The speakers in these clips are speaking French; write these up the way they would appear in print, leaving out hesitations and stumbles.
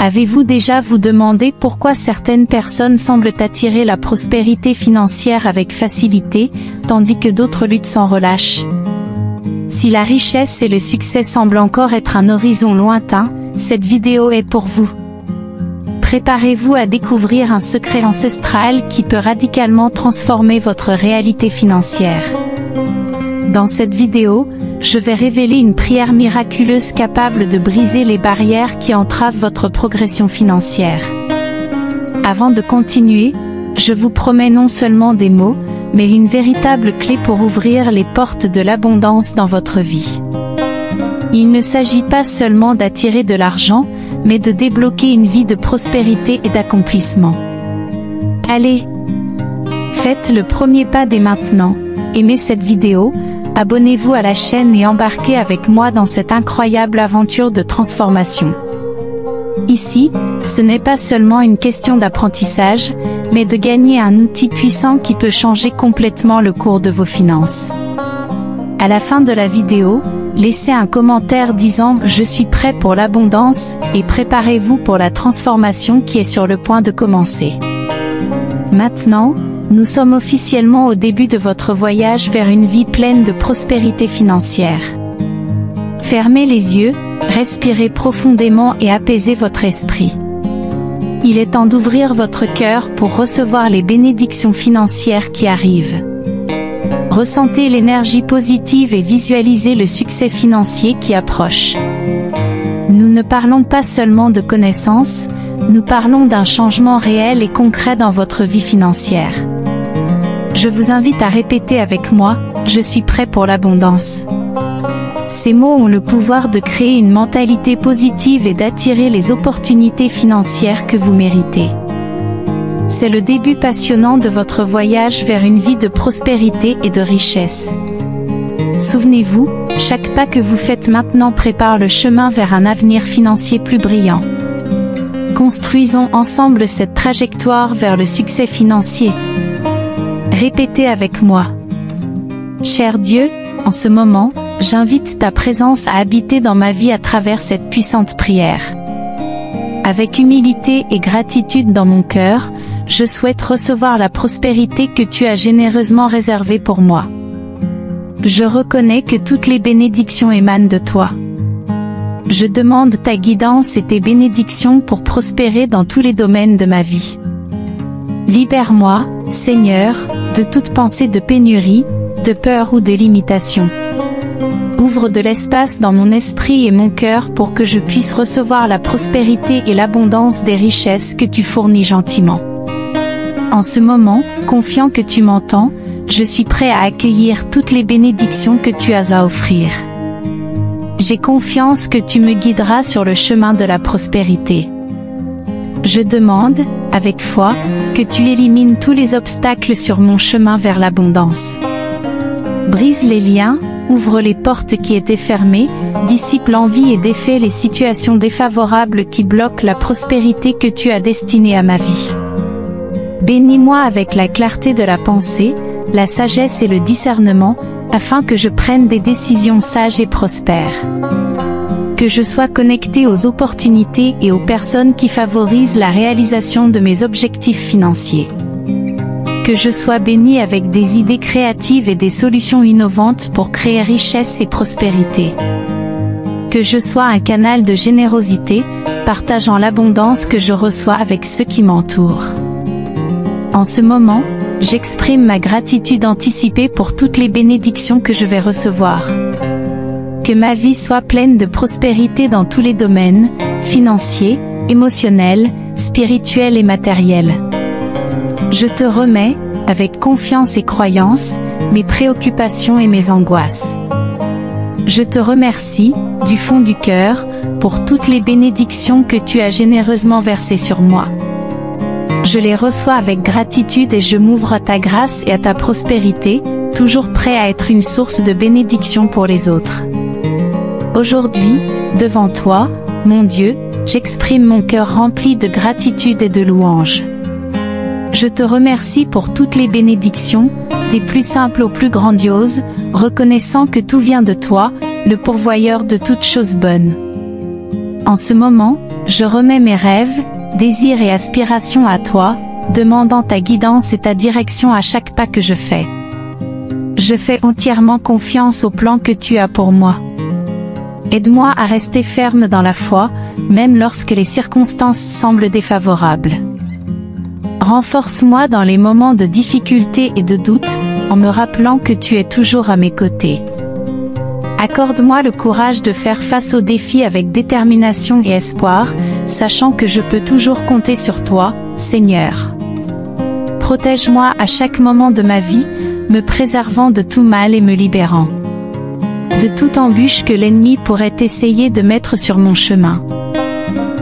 Avez-vous déjà vous demandé pourquoi certaines personnes semblent attirer la prospérité financière avec facilité, tandis que d'autres luttent sans relâche? Si la richesse et le succès semblent encore être un horizon lointain, cette vidéo est pour vous. Préparez-vous à découvrir un secret ancestral qui peut radicalement transformer votre réalité financière. Dans cette vidéo, je vais révéler une prière miraculeuse capable de briser les barrières qui entravent votre progression financière. Avant de continuer, je vous promets non seulement des mots, mais une véritable clé pour ouvrir les portes de l'abondance dans votre vie. Il ne s'agit pas seulement d'attirer de l'argent, mais de débloquer une vie de prospérité et d'accomplissement. Allez, faites le premier pas dès maintenant, aimez cette vidéo, abonnez-vous à la chaîne et embarquez avec moi dans cette incroyable aventure de transformation. Ici, ce n'est pas seulement une question d'apprentissage, mais de gagner un outil puissant qui peut changer complètement le cours de vos finances. À la fin de la vidéo, laissez un commentaire disant « Je suis prêt pour l'abondance » et préparez-vous pour la transformation qui est sur le point de commencer. Maintenant, nous sommes officiellement au début de votre voyage vers une vie pleine de prospérité financière. Fermez les yeux, respirez profondément et apaisez votre esprit. Il est temps d'ouvrir votre cœur pour recevoir les bénédictions financières qui arrivent. Ressentez l'énergie positive et visualisez le succès financier qui approche. Nous ne parlons pas seulement de connaissances, nous parlons d'un changement réel et concret dans votre vie financière. Je vous invite à répéter avec moi, « Je suis prêt pour l'abondance ». Ces mots ont le pouvoir de créer une mentalité positive et d'attirer les opportunités financières que vous méritez. C'est le début passionnant de votre voyage vers une vie de prospérité et de richesse. Souvenez-vous, chaque pas que vous faites maintenant prépare le chemin vers un avenir financier plus brillant. Construisons ensemble cette trajectoire vers le succès financier. Répétez avec moi. Cher Dieu, en ce moment, j'invite ta présence à habiter dans ma vie à travers cette puissante prière. Avec humilité et gratitude dans mon cœur, je souhaite recevoir la prospérité que tu as généreusement réservée pour moi. Je reconnais que toutes les bénédictions émanent de toi. Je demande ta guidance et tes bénédictions pour prospérer dans tous les domaines de ma vie. Libère-moi, Seigneur, de toute pensée de pénurie, de peur ou de limitation. Ouvre de l'espace dans mon esprit et mon cœur pour que je puisse recevoir la prospérité et l'abondance des richesses que tu fournis gentiment. En ce moment, confiant que tu m'entends, je suis prêt à accueillir toutes les bénédictions que tu as à offrir. J'ai confiance que tu me guideras sur le chemin de la prospérité. Je demande, avec foi, que tu élimines tous les obstacles sur mon chemin vers l'abondance. Brise les liens, ouvre les portes qui étaient fermées, dissipe l'envie et défait les situations défavorables qui bloquent la prospérité que tu as destinée à ma vie. Bénis-moi avec la clarté de la pensée, la sagesse et le discernement, afin que je prenne des décisions sages et prospères. Que je sois connecté aux opportunités et aux personnes qui favorisent la réalisation de mes objectifs financiers. Que je sois béni avec des idées créatives et des solutions innovantes pour créer richesse et prospérité. Que je sois un canal de générosité, partageant l'abondance que je reçois avec ceux qui m'entourent. En ce moment, j'exprime ma gratitude anticipée pour toutes les bénédictions que je vais recevoir. Que ma vie soit pleine de prospérité dans tous les domaines, financiers, émotionnels, spirituels et matériels. Je te remets, avec confiance et croyance, mes préoccupations et mes angoisses. Je te remercie, du fond du cœur, pour toutes les bénédictions que tu as généreusement versées sur moi. Je les reçois avec gratitude et je m'ouvre à ta grâce et à ta prospérité, toujours prêt à être une source de bénédiction pour les autres. Aujourd'hui, devant toi, mon Dieu, j'exprime mon cœur rempli de gratitude et de louange. Je te remercie pour toutes les bénédictions, des plus simples aux plus grandioses, reconnaissant que tout vient de toi, le pourvoyeur de toutes choses bonnes. En ce moment, Je remets mes rêves, désirs et aspirations à toi, demandant ta guidance et ta direction à chaque pas que je fais. Je fais entièrement confiance au plan que tu as pour moi. Aide-moi à rester ferme dans la foi, même lorsque les circonstances semblent défavorables. Renforce-moi dans les moments de difficulté et de doute, en me rappelant que tu es toujours à mes côtés. Accorde-moi le courage de faire face aux défis avec détermination et espoir, sachant que je peux toujours compter sur toi, Seigneur. Protège-moi à chaque moment de ma vie, me préservant de tout mal et me libérant de toute embûche que l'ennemi pourrait essayer de mettre sur mon chemin.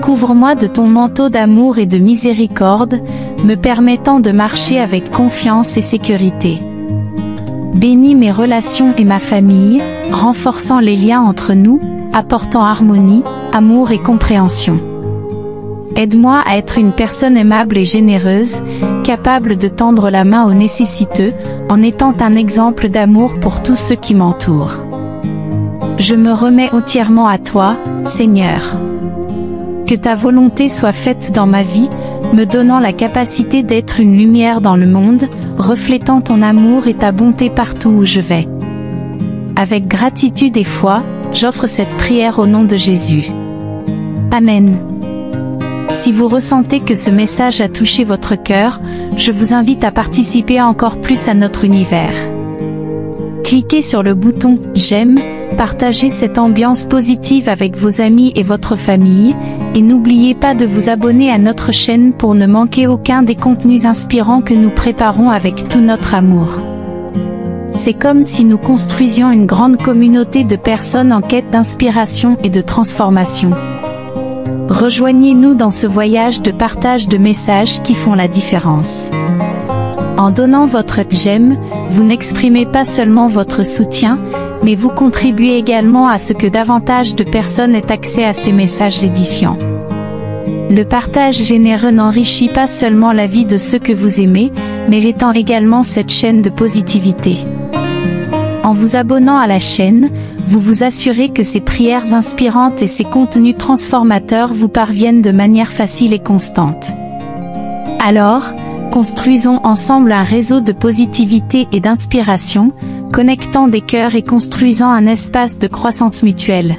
Couvre-moi de ton manteau d'amour et de miséricorde, me permettant de marcher avec confiance et sécurité. Bénis mes relations et ma famille, renforçant les liens entre nous, apportant harmonie, amour et compréhension. Aide-moi à être une personne aimable et généreuse, capable de tendre la main aux nécessiteux, en étant un exemple d'amour pour tous ceux qui m'entourent. Je me remets entièrement à toi, Seigneur. Que ta volonté soit faite dans ma vie, me donnant la capacité d'être une lumière dans le monde, reflétant ton amour et ta bonté partout où je vais. Avec gratitude et foi, j'offre cette prière au nom de Jésus. Amen. Si vous ressentez que ce message a touché votre cœur, je vous invite à participer encore plus à notre univers. Cliquez sur le bouton « J'aime », partagez cette ambiance positive avec vos amis et votre famille, et n'oubliez pas de vous abonner à notre chaîne pour ne manquer aucun des contenus inspirants que nous préparons avec tout notre amour. C'est comme si nous construisions une grande communauté de personnes en quête d'inspiration et de transformation. Rejoignez-nous dans ce voyage de partage de messages qui font la différence. En donnant votre « j'aime », vous n'exprimez pas seulement votre soutien, mais vous contribuez également à ce que davantage de personnes aient accès à ces messages édifiants. Le partage généreux n'enrichit pas seulement la vie de ceux que vous aimez, mais étend également cette chaîne de positivité. En vous abonnant à la chaîne, vous vous assurez que ces prières inspirantes et ces contenus transformateurs vous parviennent de manière facile et constante. Alors, construisons ensemble un réseau de positivité et d'inspiration, connectant des cœurs et construisant un espace de croissance mutuelle.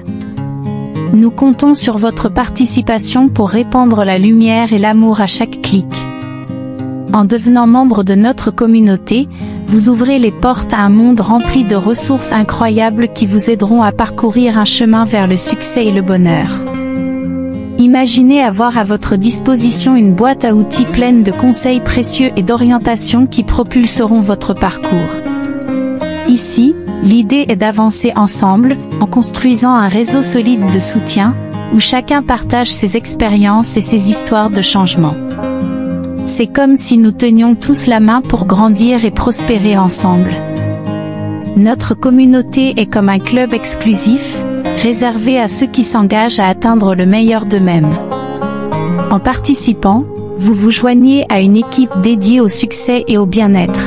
Nous comptons sur votre participation pour répandre la lumière et l'amour à chaque clic. En devenant membre de notre communauté, vous ouvrez les portes à un monde rempli de ressources incroyables qui vous aideront à parcourir un chemin vers le succès et le bonheur. Imaginez avoir à votre disposition une boîte à outils pleine de conseils précieux et d'orientations qui propulseront votre parcours. Ici, l'idée est d'avancer ensemble, en construisant un réseau solide de soutien, où chacun partage ses expériences et ses histoires de changement. C'est comme si nous tenions tous la main pour grandir et prospérer ensemble. Notre communauté est comme un club exclusif, réservé à ceux qui s'engagent à atteindre le meilleur d'eux-mêmes. En participant, vous vous joignez à une équipe dédiée au succès et au bien-être.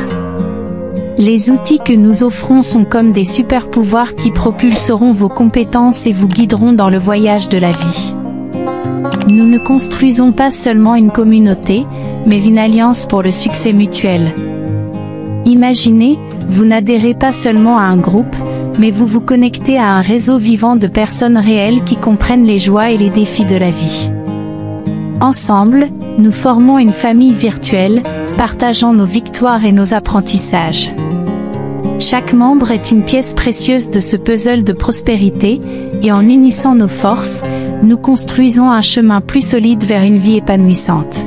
Les outils que nous offrons sont comme des super-pouvoirs qui propulseront vos compétences et vous guideront dans le voyage de la vie. Nous ne construisons pas seulement une communauté, mais une alliance pour le succès mutuel. Imaginez, vous n'adhérez pas seulement à un groupe, mais vous vous connectez à un réseau vivant de personnes réelles qui comprennent les joies et les défis de la vie. Ensemble, nous formons une famille virtuelle, partageant nos victoires et nos apprentissages. Chaque membre est une pièce précieuse de ce puzzle de prospérité, et en unissant nos forces, nous construisons un chemin plus solide vers une vie épanouissante.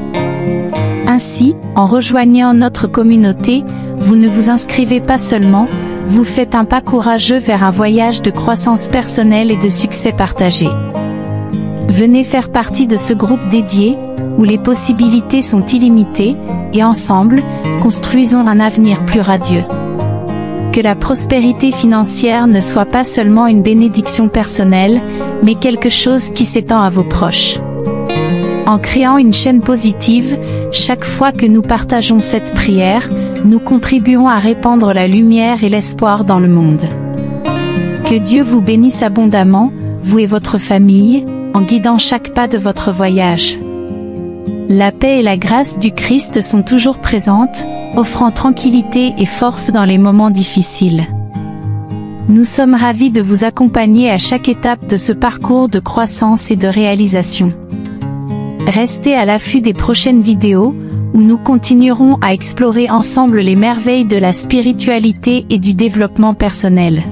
Ainsi, en rejoignant notre communauté, vous ne vous inscrivez pas seulement, vous faites un pas courageux vers un voyage de croissance personnelle et de succès partagé. Venez faire partie de ce groupe dédié, où les possibilités sont illimitées, et ensemble, construisons un avenir plus radieux. Que la prospérité financière ne soit pas seulement une bénédiction personnelle, mais quelque chose qui s'étend à vos proches. En créant une chaîne positive, chaque fois que nous partageons cette prière, nous contribuons à répandre la lumière et l'espoir dans le monde. Que Dieu vous bénisse abondamment, vous et votre famille, en guidant chaque pas de votre voyage. La paix et la grâce du Christ sont toujours présentes, offrant tranquillité et force dans les moments difficiles. Nous sommes ravis de vous accompagner à chaque étape de ce parcours de croissance et de réalisation. Restez à l'affût des prochaines vidéos, où nous continuerons à explorer ensemble les merveilles de la spiritualité et du développement personnel.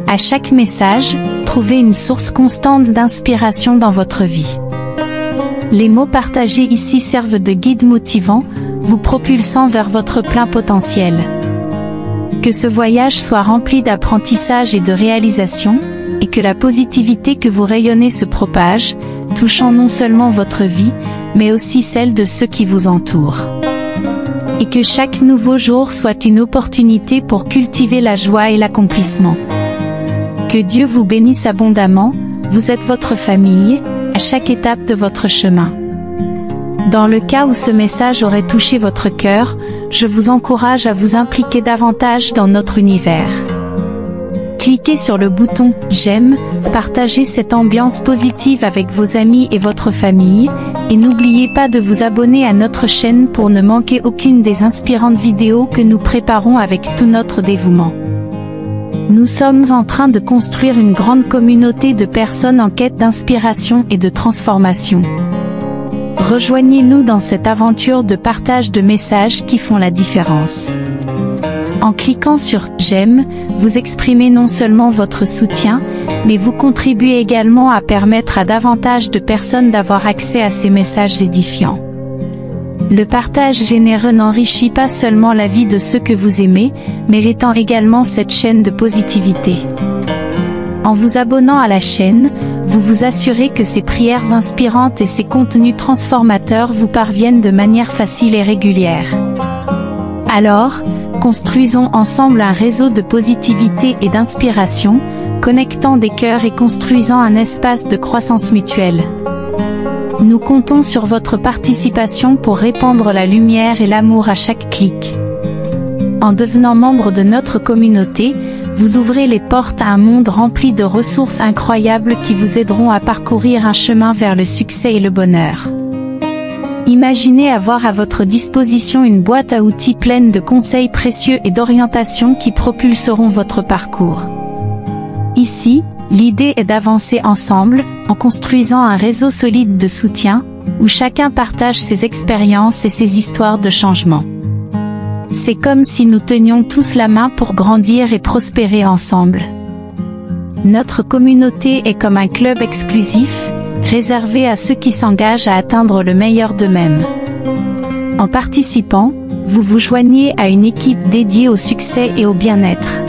À chaque message, trouvez une source constante d'inspiration dans votre vie. Les mots partagés ici servent de guide motivant, vous propulsant vers votre plein potentiel. Que ce voyage soit rempli d'apprentissage et de réalisation, et que la positivité que vous rayonnez se propage, touchant non seulement votre vie, mais aussi celle de ceux qui vous entourent. Et que chaque nouveau jour soit une opportunité pour cultiver la joie et l'accomplissement. Que Dieu vous bénisse abondamment, vous êtes votre famille, à chaque étape de votre chemin. Dans le cas où ce message aurait touché votre cœur, je vous encourage à vous impliquer davantage dans notre univers. Cliquez sur le bouton « J'aime », partagez cette ambiance positive avec vos amis et votre famille, et n'oubliez pas de vous abonner à notre chaîne pour ne manquer aucune des inspirantes vidéos que nous préparons avec tout notre dévouement. Nous sommes en train de construire une grande communauté de personnes en quête d'inspiration et de transformation. Rejoignez-nous dans cette aventure de partage de messages qui font la différence. En cliquant sur « J'aime », vous exprimez non seulement votre soutien, mais vous contribuez également à permettre à davantage de personnes d'avoir accès à ces messages édifiants. Le partage généreux n'enrichit pas seulement la vie de ceux que vous aimez, mais étend également cette chaîne de positivité. En vous abonnant à la chaîne, vous vous assurez que ces prières inspirantes et ces contenus transformateurs vous parviennent de manière facile et régulière. Alors, construisons ensemble un réseau de positivité et d'inspiration, connectant des cœurs et construisant un espace de croissance mutuelle. Nous comptons sur votre participation pour répandre la lumière et l'amour à chaque clic. En devenant membre de notre communauté, vous ouvrez les portes à un monde rempli de ressources incroyables qui vous aideront à parcourir un chemin vers le succès et le bonheur. Imaginez avoir à votre disposition une boîte à outils pleine de conseils précieux et d'orientations qui propulseront votre parcours. Ici, l'idée est d'avancer ensemble, en construisant un réseau solide de soutien, où chacun partage ses expériences et ses histoires de changement. C'est comme si nous tenions tous la main pour grandir et prospérer ensemble. Notre communauté est comme un club exclusif, réservé à ceux qui s'engagent à atteindre le meilleur d'eux-mêmes. En participant, vous vous joignez à une équipe dédiée au succès et au bien-être.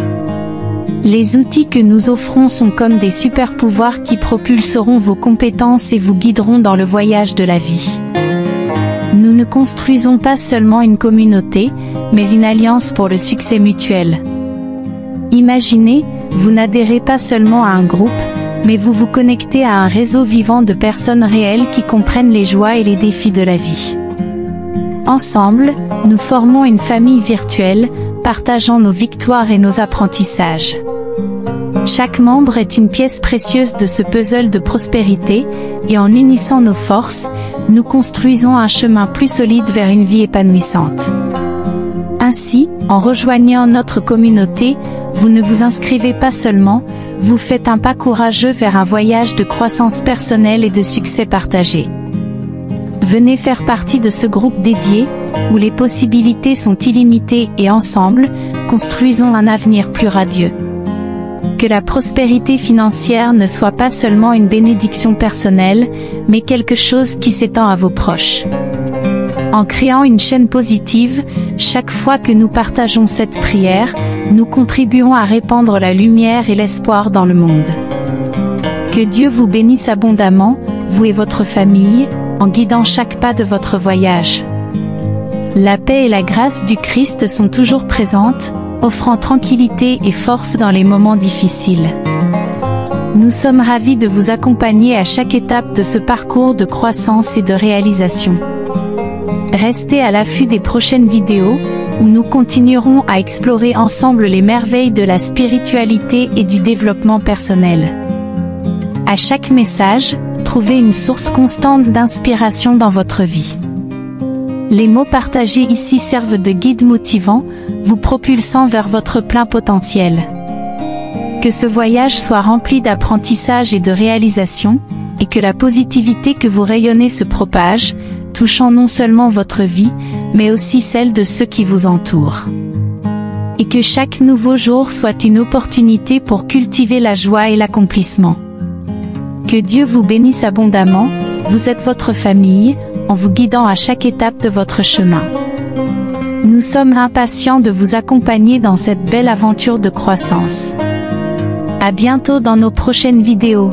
Les outils que nous offrons sont comme des super-pouvoirs qui propulseront vos compétences et vous guideront dans le voyage de la vie. Nous ne construisons pas seulement une communauté, mais une alliance pour le succès mutuel. Imaginez, vous n'adhérez pas seulement à un groupe, mais vous vous connectez à un réseau vivant de personnes réelles qui comprennent les joies et les défis de la vie. Ensemble, nous formons une famille virtuelle, partageant nos victoires et nos apprentissages. Chaque membre est une pièce précieuse de ce puzzle de prospérité, et en unissant nos forces, nous construisons un chemin plus solide vers une vie épanouissante. Ainsi, en rejoignant notre communauté, vous ne vous inscrivez pas seulement, vous faites un pas courageux vers un voyage de croissance personnelle et de succès partagé. Venez faire partie de ce groupe dédié, où les possibilités sont illimitées et ensemble, construisons un avenir plus radieux. Que la prospérité financière ne soit pas seulement une bénédiction personnelle, mais quelque chose qui s'étend à vos proches. En créant une chaîne positive, chaque fois que nous partageons cette prière, nous contribuons à répandre la lumière et l'espoir dans le monde. Que Dieu vous bénisse abondamment, vous et votre famille, en guidant chaque pas de votre voyage. La paix et la grâce du Christ sont toujours présentes, offrant tranquillité et force dans les moments difficiles. Nous sommes ravis de vous accompagner à chaque étape de ce parcours de croissance et de réalisation. Restez à l'affût des prochaines vidéos, où nous continuerons à explorer ensemble les merveilles de la spiritualité et du développement personnel. À chaque message, trouvez une source constante d'inspiration dans votre vie. Les mots partagés ici servent de guide motivant, vous propulsant vers votre plein potentiel. Que ce voyage soit rempli d'apprentissage et de réalisation, et que la positivité que vous rayonnez se propage, touchant non seulement votre vie, mais aussi celle de ceux qui vous entourent. Et que chaque nouveau jour soit une opportunité pour cultiver la joie et l'accomplissement. Que Dieu vous bénisse abondamment, vous êtes votre famille, en vous guidant à chaque étape de votre chemin. Nous sommes impatients de vous accompagner dans cette belle aventure de croissance. À bientôt dans nos prochaines vidéos.